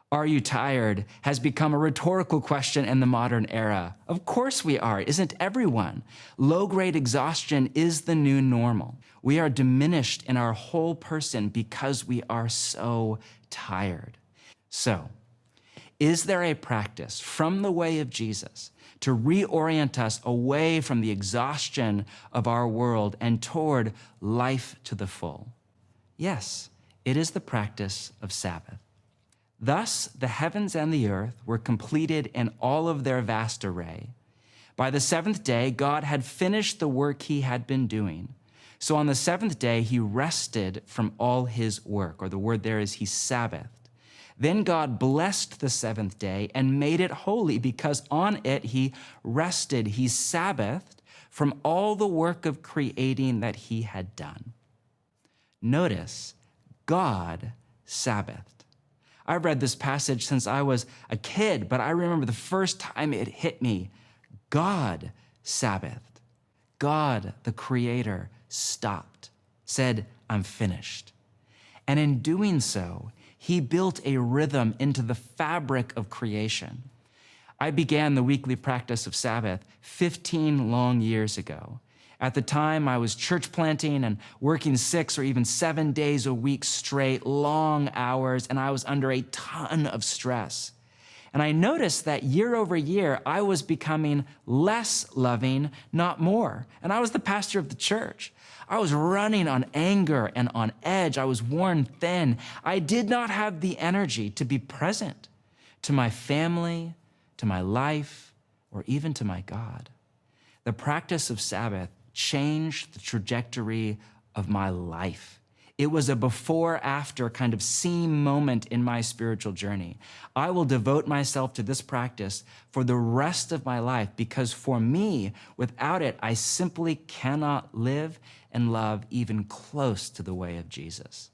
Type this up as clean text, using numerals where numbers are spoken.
Are you tired has become a rhetorical question in the modern era. Of course we are, isn't everyone? Low-grade exhaustion is the new normal. We are diminished in our whole person because we are so tired. So, is there a practice from the way of Jesus to reorient us away from the exhaustion of our world and toward life to the full? Yes, it is the practice of Sabbath. Thus, the heavens and the earth were completed in all of their vast array. By the seventh day, God had finished the work he had been doing. So on the seventh day, he rested from all his work, or the word there is he sabbathed. Then God blessed the seventh day and made it holy because on it he rested, he sabbathed from all the work of creating that he had done. Notice, God sabbathed. I've read this passage since I was a kid, but I remember the first time it hit me. God sabbathed. God, the creator, stopped, said, I'm finished. And in doing so, he built a rhythm into the fabric of creation. I began the weekly practice of Sabbath 15 long years ago. At the time, I was church planting and working 6 or even 7 days a week straight, long hours, and I was under a ton of stress. And I noticed that year over year, I was becoming less loving, not more. And I was the pastor of the church. I was running on anger and on edge. I was worn thin. I did not have the energy to be present to my family, to my life, or even to my God. The practice of Sabbath changed the trajectory of my life. It was a before-after kind of seam moment in my spiritual journey. I will devote myself to this practice for the rest of my life because for me, without it, I simply cannot live and love even close to the way of Jesus.